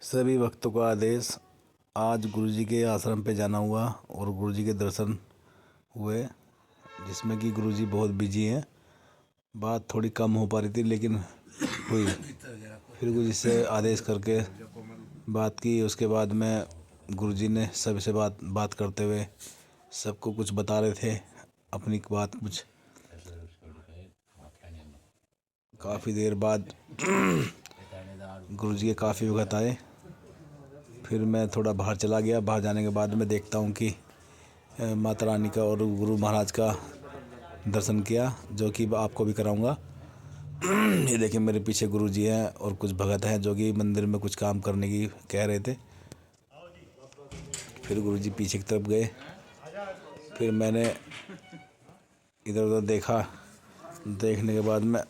सभी भक्तों का आदेश। आज गुरुजी के आश्रम पे जाना हुआ और गुरुजी के दर्शन हुए, जिसमें कि गुरुजी बहुत बिजी हैं। बात थोड़ी कम हो पा रही थी लेकिन हुई। फिर गुरुजी से आदेश करके बात की। उसके बाद में गुरुजी ने सबसे बात करते हुए सबको कुछ बता रहे थे, अपनी बात कुछ। काफ़ी देर बाद गुरुजी के काफ़ी भगत आए। फिर मैं थोड़ा बाहर चला गया। बाहर जाने के बाद मैं देखता हूँ कि माता रानी का और गुरु महाराज का दर्शन किया, जो कि आपको भी कराऊंगा। ये देखिए मेरे पीछे गुरुजी हैं और कुछ भगत हैं जो कि मंदिर में कुछ काम करने की कह रहे थे। फिर गुरुजी पीछे की तरफ गए। फिर मैंने इधर उधर देखा। देखने के बाद मैं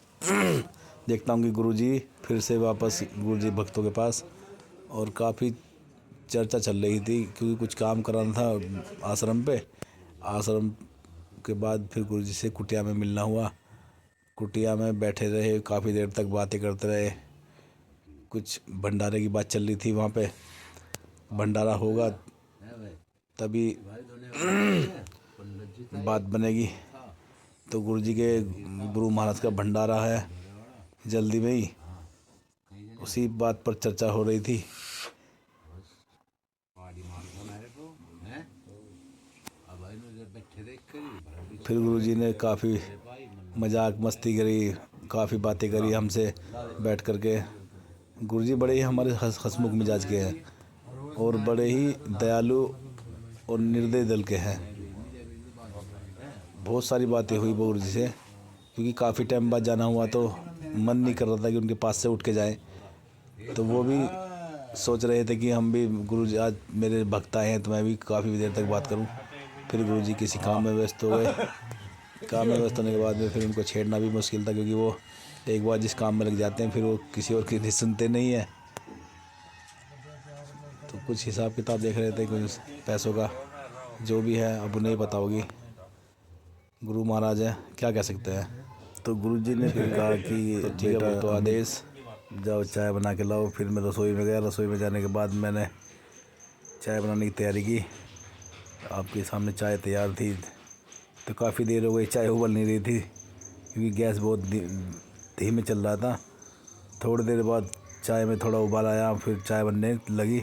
देखता हूँ कि गुरुजी फिर से वापस गुरुजी भक्तों के पास, और काफ़ी चर्चा चल रही थी क्योंकि कुछ काम कराना था आश्रम पे। आश्रम के बाद फिर गुरुजी से कुटिया में मिलना हुआ। कुटिया में बैठे रहे, काफ़ी देर तक बातें करते रहे। कुछ भंडारे की बात चल रही थी, वहाँ पे भंडारा होगा तभी बात बनेगी। तो गुरुजी के गुरु महाराज का भंडारा है जल्दी में ही, उसी बात पर चर्चा हो रही थी। फिर गुरुजी ने काफ़ी मजाक मस्ती करी, काफ़ी बातें करी हमसे बैठ कर के। गुरुजी बड़े ही हमारे हंसमुख मिजाज के हैं और बड़े ही दयालु और निर्दय दिल के हैं। बहुत सारी बातें हुई गुरुजी से, क्योंकि काफ़ी टाइम बाद जाना हुआ तो मन नहीं कर रहा था कि उनके पास से उठ के जाएं। तो वो भी सोच रहे थे कि हम भी गुरुजी आज मेरे भक्त आए हैं तो मैं भी काफ़ी देर तक बात करूं। फिर गुरुजी किसी काम में व्यस्त हो गए। काम में व्यस्त होने के बाद में फिर उनको छेड़ना भी मुश्किल था, क्योंकि वो एक बार जिस काम में लग जाते हैं फिर वो किसी और की सुनते नहीं हैं। तो कुछ हिसाब किताब देख रहे थे, कुछ पैसों का जो भी है अब उन्हें पता होगी। गुरु महाराज है, क्या कह सकते हैं। तो गुरुजी ने फिर कहा कि ठीक है तो आदेश, जाओ चाय बना के लाओ। फिर मैं रसोई में गया। रसोई में जाने के बाद मैंने चाय बनाने की तैयारी की। आपके सामने चाय तैयार थी। तो काफ़ी देर हो गई, चाय उबल नहीं रही थी क्योंकि गैस बहुत धीमे चल रहा था। थोड़ी देर बाद चाय में थोड़ा उबाल आया, फिर चाय बनने लगी,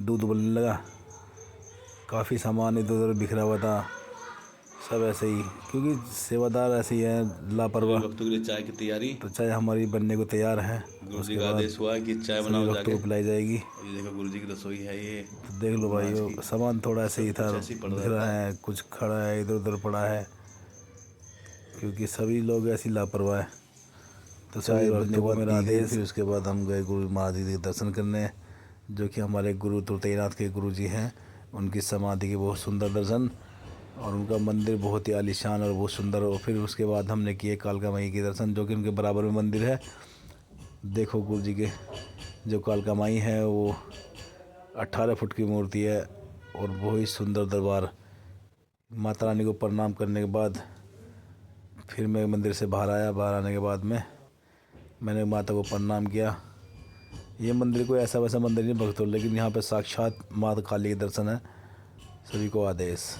दूध उबलने लगा। काफ़ी सामान इधर उधर बिखरा हुआ था, सब ऐसे ही, क्योंकि सेवादार ऐसे ही हैं लापरवाह। वक्तों के लिए चाय की तैयारी। तो चाय हमारी बनने को तैयार है। गुरुजी का आदेश हुआ कि चाय बनाओ सभी जाके। वक्तों को पिलाई जाएगी। ये देखो गुरुजी की रसोई है ये। तो देख लो भाई, सामान थोड़ा ऐसे ही था, बिखरा है, कुछ खड़ा है, इधर उधर पड़ा है, क्योंकि सभी लोग ऐसी लापरवाह हैं। तो सभी भक्तों को मेरा आदेश। फिर उसके बाद हम गए गुरु महाराज जी के दर्शन करने, जो कि हमारे गुरु तुरतईनाथ के गुरु जी हैं। उनकी समाधि के बहुत सुंदर दर्शन, और उनका मंदिर बहुत ही आलीशान और बहुत सुंदर। और फिर उसके बाद हमने किए कालका माई के दर्शन, जो कि उनके बराबर में मंदिर है। देखो गुरु जी के जो कालका माई है वो 18 फुट की मूर्ति है और बहुत ही सुंदर दरबार। माता रानी को प्रणाम करने के बाद फिर मैं मंदिर से बाहर आया। बाहर आने के बाद में मैंने माता को प्रणाम किया। ये मंदिर कोई ऐसा वैसा मंदिर नहीं भक्तों, लेकिन यहाँ पे साक्षात माता काली के दर्शन है। सभी को आदेश।